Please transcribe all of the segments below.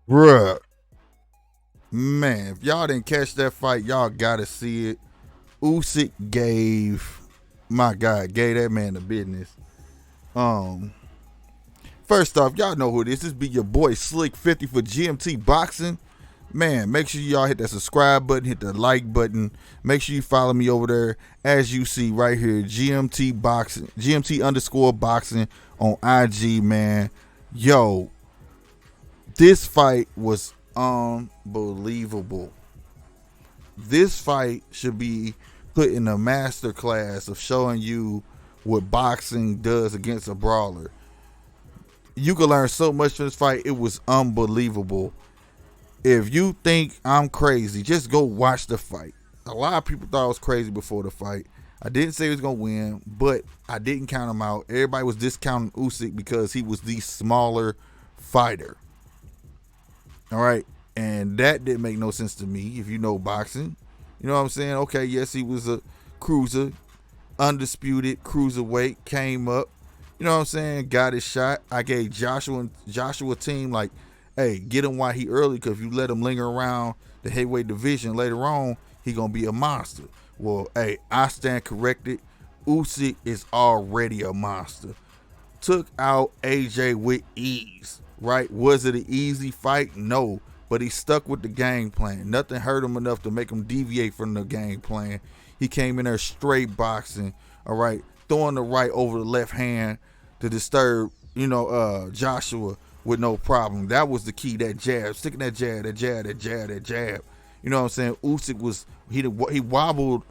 Bruh, man, if y'all didn't catch that fight, y'all gotta see it. Usyk gave, my God, gave that man the business. Um, First off, y'all know who it is. This be your boy Slick 50 for GMT Boxing. Man, make sure y'all hit that subscribe button, hit the like button. Make sure you follow me over there, as you see right here, GMT Boxing, GMT underscore boxing on IG, man. Yo, this fight was unbelievable. This fight should be put in a master class of showing you what boxing does against a brawler. You can learn so much from this fight. It was unbelievable. If you think I'm crazy, just go watch the fight. A lot of people thought I was crazy before the fight. I didn't say he was gonna win, but I didn't count him out. Everybody was discounting Usyk because he was the smaller fighter. All right, and that didn't make no sense to me. If you know boxing, you know what I'm saying. Okay, yes, he was a cruiser, undisputed cruiserweight, came up. You know what I'm saying? Got his shot. I gave Joshua team like, hey, get him while he early, because if you let him linger around the heavyweight division later on, he gonna be a monster. Well, hey, I stand corrected. Usyk is already a monster. Took out AJ with ease, right? Was it an easy fight? No, but he stuck with the game plan. Nothing hurt him enough to make him deviate from the game plan. He came in there straight boxing, all right, throwing the right over the left hand to disturb, Joshua with no problem. That was the key, that jab, sticking that jab, that jab, that jab, that jab. You know what I'm saying? Usyk was, he wobbled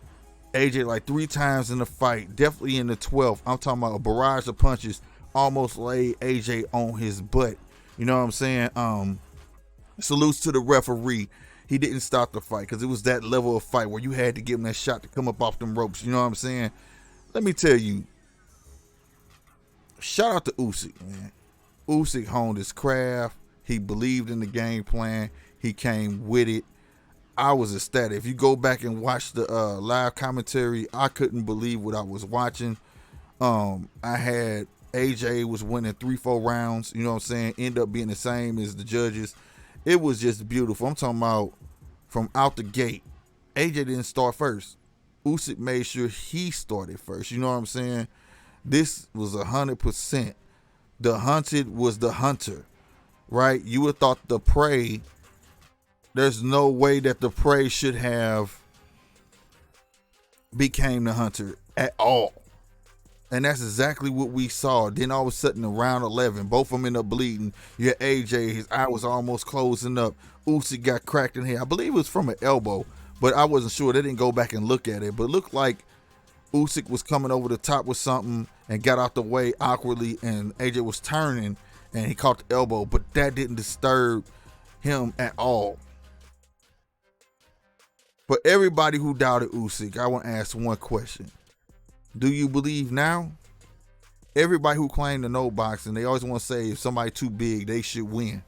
AJ like 3 times in the fight, definitely in the 12th. I'm talking about a barrage of punches, almost laid AJ on his butt. You know what I'm saying? Salutes to the referee. He didn't stop the fight because it was that level of fight where you had to give him that shot to come up off them ropes. You know what I'm saying? Let me tell you, shout out to Usyk, man. Usyk honed his craft. He believed in the game plan. He came with it. I was ecstatic. If you go back and watch the live commentary, I couldn't believe what I was watching. I had AJ was winning 3-4 rounds. You know what I'm saying? End up being the same as the judges. It was just beautiful. I'm talking about from out the gate. AJ didn't start first. Usyk made sure he started first. You know what I'm saying? This was 100%. The hunted was the hunter, right? You would have thought the prey. There's no way that the prey should have became the hunter at all. And that's exactly what we saw. Then all of a sudden, in round 11, both of them end up bleeding. You had AJ, his eye was almost closing up. Usyk got cracked in here. I believe it was from an elbow, but I wasn't sure. They didn't go back and look at it. But it looked like Usyk was coming over the top with something and got out the way awkwardly, and AJ was turning, and he caught the elbow. But that didn't disturb him at all. For everybody who doubted Usyk, I want to ask one question. Do you believe now? Everybody who claimed to know boxing, they always want to say if somebody too big, they should win.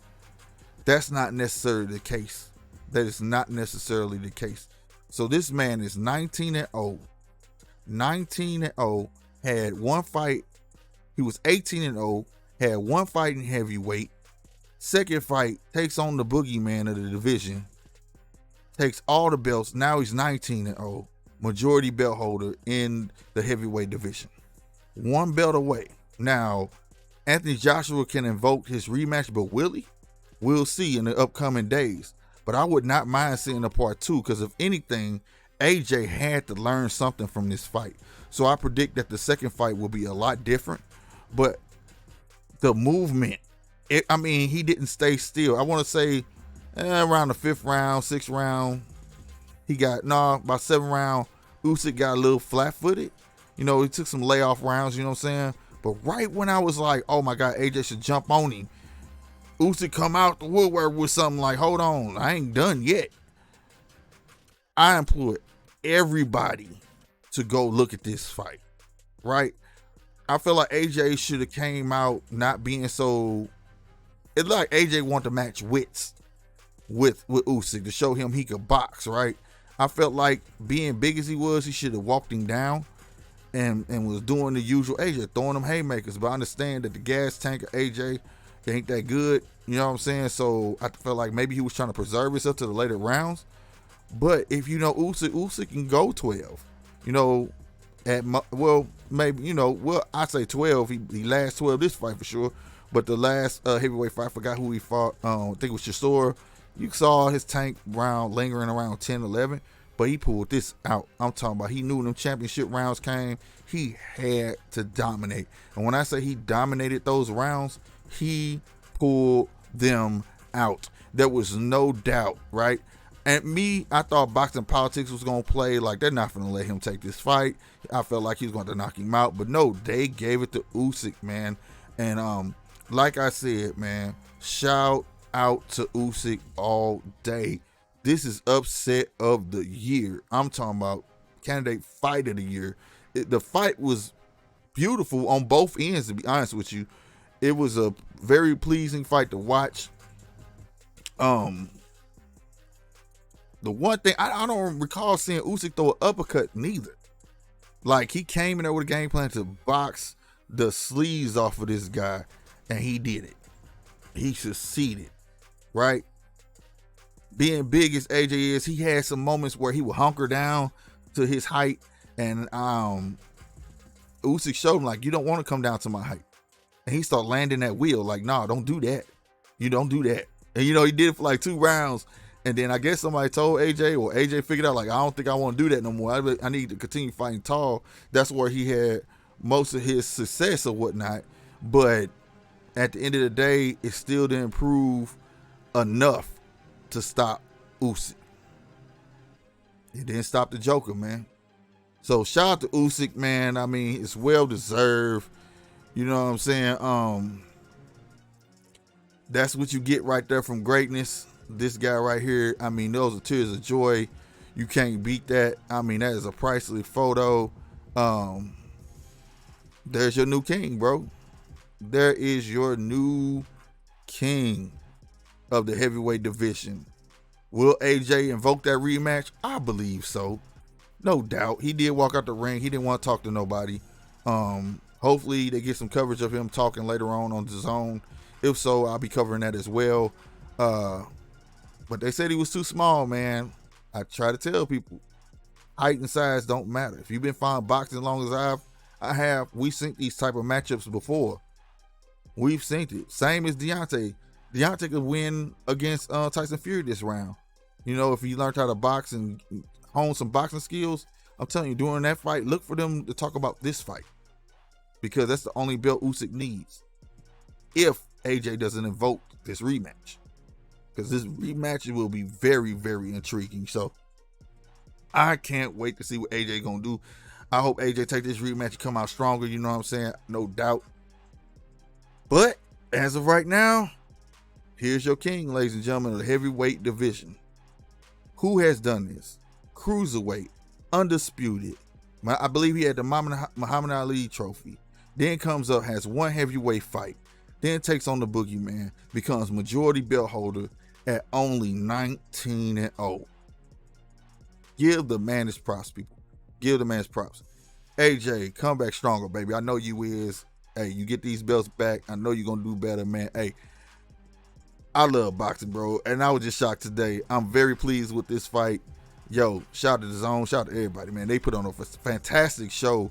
That's not necessarily the case. That is not necessarily the case. So this man is 19-0. 19-0, had one fight. He was 18-0, had one fight in heavyweight. Second fight, takes on the boogeyman of the division. Takes all the belts. Now he's 19-0. Majority belt holder in the heavyweight division. One belt away. Now, Anthony Joshua can invoke his rematch, but will he? We'll see in the upcoming days. But I would not mind seeing a part 2, because if anything, AJ had to learn something from this fight. So I predict that the second fight will be a lot different. But the movement, he didn't stay still. I want to say around the 5th round, 6th round, he got, about 7th round, Usyk got a little flat-footed. He took some layoff rounds, you know what I'm saying? But right when I was like, oh my God, AJ should jump on him, Usyk come out the woodwork with something like, hold on, I ain't done yet. I implore everybody to go look at this fight, right? I feel like AJ should have came out not being so. It's like AJ wanted to match wits with Usyk to show him he could box, right? I felt like being big as he was, he should have walked him down and was doing the usual AJ, throwing them haymakers. But I understand that the gas tank of AJ ain't that good. You know what I'm saying? So I felt like maybe he was trying to preserve himself to the later rounds. But if you know Usyk can go 12. You know, well, maybe, I say 12. He lasts 12 this fight for sure. But the last heavyweight fight, I forgot who he fought. I think it was Chisora. You saw his tank round lingering around 10, 11. But he pulled this out. I'm talking about he knew when them championship rounds came, he had to dominate. And when I say he dominated those rounds, he pulled them out. There was no doubt, right? And me, I thought boxing politics was going to play. Like, they're not going to let him take this fight. I felt like he was going to knock him out. But no, they gave it to Usyk, man. And like I said, man, shout out to Usyk all day. This is upset of the year. I'm talking about candidate fight of the year. The fight was beautiful on both ends, to be honest with you. It was a very pleasing fight to watch. The one thing, I don't recall seeing Usyk throw an uppercut neither. Like, he came in there with a game plan to box the sleeves off of this guy, and he did it. He succeeded, right? Being big as AJ is, he had some moments where he would hunker down to his height, and Usyk showed him, like, you don't want to come down to my height. And he started landing that wheel, like, nah, don't do that. You don't do that. And, he did it for like 2 rounds. And then I guess somebody told AJ, or AJ figured out, like, I don't think I want to do that no more. I need to continue fighting tall. That's where he had most of his success or whatnot. But at the end of the day, it still didn't prove enough to stop Usyk. It didn't stop the Joker, man. So shout out to Usyk, man. I mean, it's well deserved. You know what I'm saying? That's what you get right there from greatness. This guy right here, I mean, those are tears of joy. You can't beat that. I mean, that is a priceless photo. There's your new king, bro. There is your new king of the heavyweight division. Will AJ invoke that rematch? I believe so. No doubt. He did walk out the ring. He didn't want to talk to nobody. Hopefully they get some coverage of him talking later on the zone. If so, I'll be covering that as well. But they said he was too small, man. I try to tell people, height and size don't matter. If you've been following boxing as long as I have, we've seen these type of matchups before. We've seen it. Same as Deontay. Deontay could win against Tyson Fury this round. If he learned how to box and hone some boxing skills, I'm telling you, during that fight, look for them to talk about this fight. Because that's the only belt Usyk needs. If AJ doesn't invoke this rematch. Because this rematch will be very, very intriguing. So I can't wait to see what AJ gonna do. I hope AJ take this rematch and come out stronger. You know what I'm saying? No doubt. But as of right now, here's your king, ladies and gentlemen, of the heavyweight division. Who has done this? Cruiserweight, undisputed. I believe he had the Muhammad Ali trophy. Then comes up, has one heavyweight fight. Then takes on the Boogeyman, becomes majority belt holder at only 19-0. Give the man his props, people. Give the man his props. AJ, come back stronger, baby. I know you is. Hey, you get these belts back. I know you're going to do better, man. Hey, I love boxing, bro. And I was just shocked today. I'm very pleased with this fight. Yo, shout out to the zone. Shout out to everybody, man. They put on a fantastic show,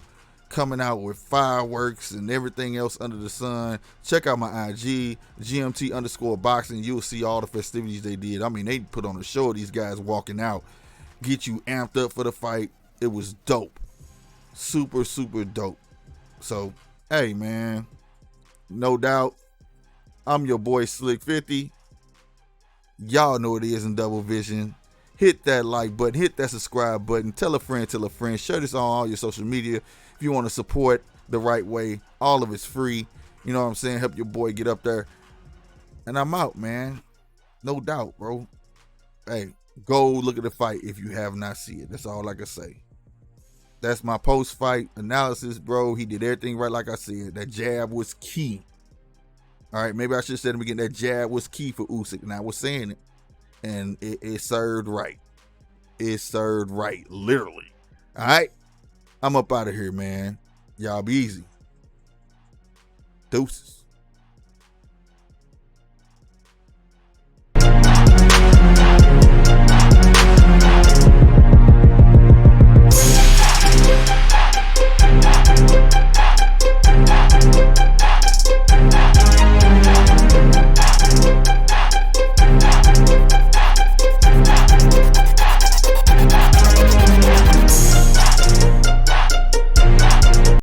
coming out with fireworks and everything else under the sun. Check out my IG, GMT_boxing. You'll see all the festivities they did. I mean, they put on a show of these guys walking out, get you amped up for the fight. It was dope. Super, super dope. So, hey, man, no doubt, I'm your boy Slick 50. Y'all know what it is in Double Vision. Hit that like button, hit that subscribe button, tell a friend, share this on all your social media. If you want to support the right way, all of it's free. You know what I'm saying? Help your boy get up there. And I'm out, man. No doubt, bro. Hey, go look at the fight if you have not seen it. That's all I can say. That's my post-fight analysis, bro. He did everything right, like I said. That jab was key. All right, maybe I should have said in the beginning that jab was key for Usyk, and I was saying it. And it served right. It served right, literally. All right? I'm up out of here, man. Y'all be easy. Deuces.